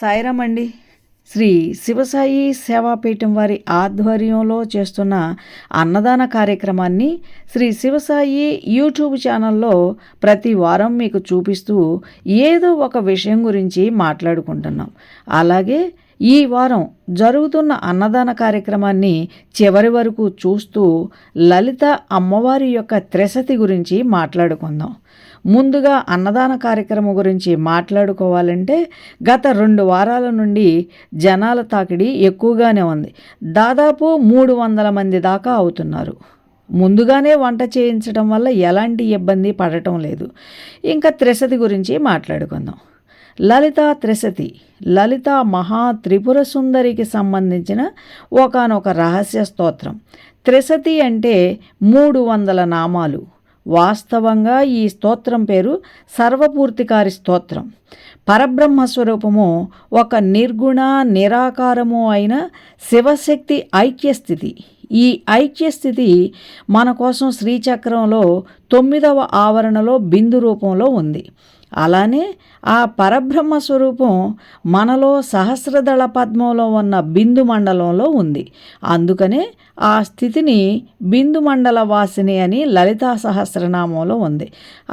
సాయిరామ్ అండి. శ్రీ శివసాయి సేవాపీఠం వారి ఆధ్వర్యంలో చేస్తున్న అన్నదాన కార్యక్రమాన్ని శ్రీ శివసాయి యూట్యూబ్ ఛానల్లో ప్రతి వారం మీకు చూపిస్తూ ఏదో ఒక విషయం గురించి మాట్లాడుకుంటున్నాం. అలాగే ఈ వారం జరుగుతున్న అన్నదాన కార్యక్రమాన్ని చివరి వరకు చూస్తూ లలిత అమ్మవారి యొక్క త్రిశతి గురించి మాట్లాడుకుందాం. ముందుగా అన్నదాన కార్యక్రమం గురించి మాట్లాడుకోవాలంటే గత 2 వారాల నుండి జనాల తాకిడి ఎక్కువగానే ఉంది. దాదాపు 300 మంది దాకా అవుతున్నారు. ముందుగానే వంట చేయించడం వల్ల ఎలాంటి ఇబ్బంది పడటం లేదు. ఇంకా త్రిశతి గురించి మాట్లాడుకుందాం. లలితా త్రిశతి లలితా మహా త్రిపుర సుందరికి సంబంధించిన ఒకానొక రహస్య స్తోత్రం. త్రిశతి అంటే 300 నామాలు. వాస్తవంగా ఈ స్తోత్రం పేరు సర్వపూర్తికారి స్తోత్రం. పరబ్రహ్మస్వరూపము ఒక నిర్గుణ నిరాకారము అయిన శివశక్తి ఐక్యస్థితి. ఈ ఐక్యస్థితి మన కోసం శ్రీచక్రంలో 9వ ఆవరణలో బిందు రూపంలో ఉంది. అలానే ఆ పరబ్రహ్మ స్వరూపం మనలో సహస్రదళ పద్మంలో ఉన్న బిందు మండలంలో ఉంది. అందుకనే ఆ స్థితిని బిందు మండల వాసిని అని లలితా సహస్రనామంలో ఉంది.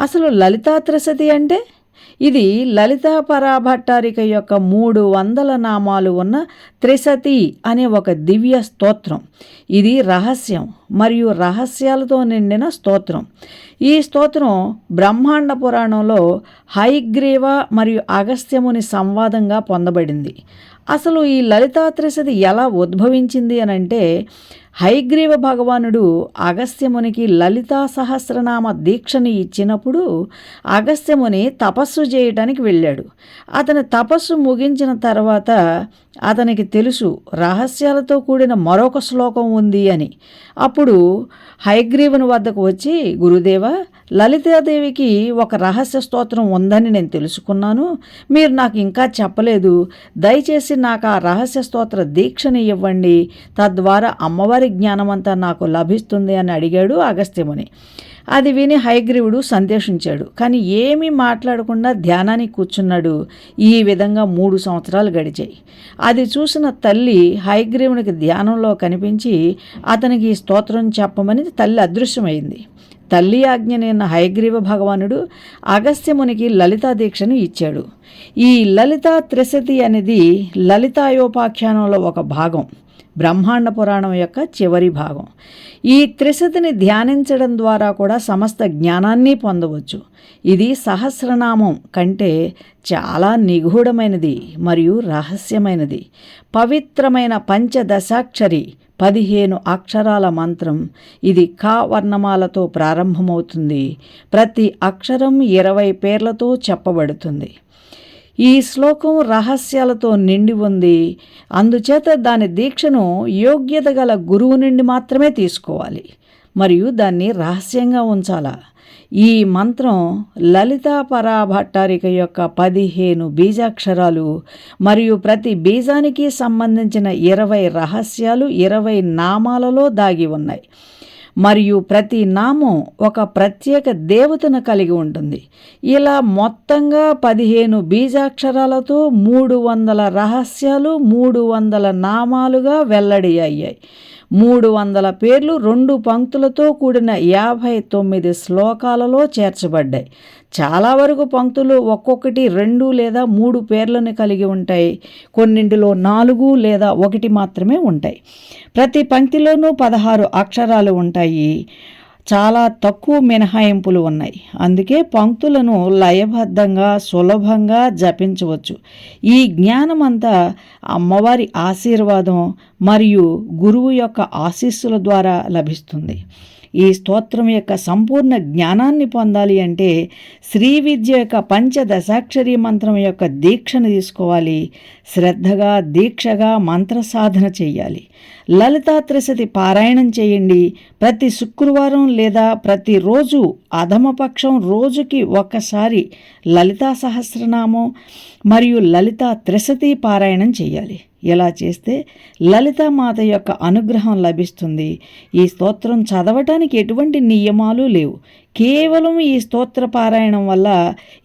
అసలు లలితా త్రిశతి అంటే ఇది లలితా పరాభట్టారిక యొక్క 300 నామాలు ఉన్న త్రిశతి అనే ఒక దివ్య స్తోత్రం. ఇది రహస్యం మరియు రహస్యాలతో నిండిన స్తోత్రం. ఈ స్తోత్రం బ్రహ్మాండ పురాణంలో హయగ్రీవ మరియు అగస్త్యముని సంవాదంగా పొందబడింది. అసలు ఈ లలితా త్రిశతి ఎలా ఉద్భవించింది అనంటే, హయగ్రీవ భగవానుడు అగస్త్యమునికి లలితా సహస్రనామ దీక్షని ఇచ్చినప్పుడు అగస్త్యముని తపస్సు చేయటానికి వెళ్ళాడు. అతని తపస్సు ముగించిన తర్వాత అతనికి తెలుసు రహస్యాలతో కూడిన మరొక శ్లోకం ఉంది అని. అప్పుడు హయగ్రీవుని వద్దకు వచ్చి, గురుదేవా, లలితాదేవికి ఒక రహస్య స్తోత్రం ఉందని నేను తెలుసుకున్నాను, మీరు నాకు ఇంకా చెప్పలేదు, దయచేసి నాకు ఆ రహస్య స్తోత్ర దీక్షని ఇవ్వండి, తద్వారా అమ్మవారి జ్ఞానమంతా నాకు లభిస్తుంది అని అడిగాడు అగస్త్యముని. అది విని హయగ్రీవుడు సంతోషించాడు. కానీ ఏమీ మాట్లాడకుండా ధ్యానానికి కూర్చున్నాడు. ఈ విధంగా 3 సంవత్సరాలు గడిచాయి. అది చూసిన తల్లి హయగ్రీవునికి ధ్యానంలో కనిపించి అతనికి ఈ స్తోత్రం చెప్పమని తల్లి అదృశ్యమైంది. తల్లి ఆజ్ఞనైన హయగ్రీవ భగవానుడు అగస్త్యమునికి లలితా దీక్షను ఇచ్చాడు. ఈ లలితా త్రిశతి అనేది లలితాయోపాఖ్యానంలో ఒక భాగం, బ్రహ్మాండ పురాణం యొక్క చివరి భాగం. ఈ త్రిశతిని ధ్యానించడం ద్వారా కూడా సమస్త జ్ఞానాన్ని పొందవచ్చు. ఇది సహస్రనామం కంటే చాలా నిగూఢమైనది మరియు రహస్యమైనది. పవిత్రమైన పంచదశాక్షరి 15 అక్షరాల మంత్రం. ఇది కా వర్ణమాలతో ప్రారంభమవుతుంది. ప్రతి అక్షరం 20 పేర్లతో చెప్పబడుతుంది. ఈ శ్లోకం రహస్యాలతో నిండి ఉంది. అందుచేత దాని దీక్షను యోగ్యత గల గురువు నుండి మాత్రమే తీసుకోవాలి మరియు దాన్ని రహస్యంగా ఉంచాలా. ఈ మంత్రం లలితా పరాభట్టారిక యొక్క 15 బీజాక్షరాలు మరియు ప్రతి బీజానికి సంబంధించిన 20 రహస్యాలు 20 నామాలలో దాగి ఉన్నాయి. మరియు ప్రతి నామం ఒక ప్రత్యేక దేవతను కలిగి ఉంటుంది. ఇలా మొత్తంగా 15 బీజాక్షరాలతో 300 రహస్యాలు 300 నామాలుగా వెల్లడి అయ్యాయి. 300 పేర్లు 2 పంక్తులతో కూడిన 59 శ్లోకాలలో చేర్చబడ్డాయి. చాలా వరకు పంక్తులు ఒక్కొక్కటి 2 లేదా 3 పేర్లను కలిగి ఉంటాయి. కొన్నింటిలో 4 లేదా 1 మాత్రమే ఉంటాయి. ప్రతి పంక్తిలోనూ 16 అక్షరాలు ఉంటాయి. చాలా తక్కువ మినహాయింపులు ఉన్నాయి. అందుకే పంక్తులను లయబద్ధంగా సులభంగా జపించవచ్చు. ఈ జ్ఞానమంతా అమ్మవారి ఆశీర్వాదం మరియు గురువు యొక్క ఆశీస్సుల ద్వారా లభిస్తుంది. ఈ స్తోత్రం యొక్క సంపూర్ణ జ్ఞానాన్ని పొందాలి అంటే శ్రీ విద్య యొక్క పంచదశాక్షరి మంత్రం యొక్క దీక్షను తీసుకోవాలి. శ్రద్ధగా దీక్షగా మంత్ర సాధన చేయాలి. లలితా త్రిశతి పారాయణం చేయండి. ప్రతి శుక్రవారం లేదా ప్రతిరోజు అధమపక్షం రోజుకి ఒక్కసారి లలితా సహస్రనామం మరియు లలిత త్రిశతి పారాయణం చేయాలి. ఇలా చేస్తే లలితామాత యొక్క అనుగ్రహం లభిస్తుంది. ఈ స్తోత్రం చదవటానికి ఎటువంటి నియమాలు లేవు. కేవలం ఈ స్తోత్ర పారాయణం వల్ల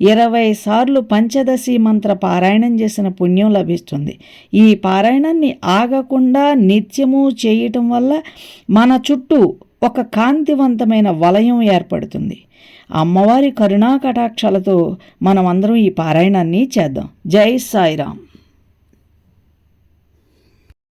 20 సార్లు పంచదశి మంత్ర పారాయణం చేసిన పుణ్యం లభిస్తుంది. ఈ పారాయణాన్ని ఆగకుండా నిత్యము చేయటం వల్ల మన చుట్టూ ఒక కాంతివంతమైన వలయం ఏర్పడుతుంది. అమ్మవారి కరుణా కటాక్షాలతో మనమందరం ఈ పారాయణాన్ని చేద్దాం. జై సాయిరాం.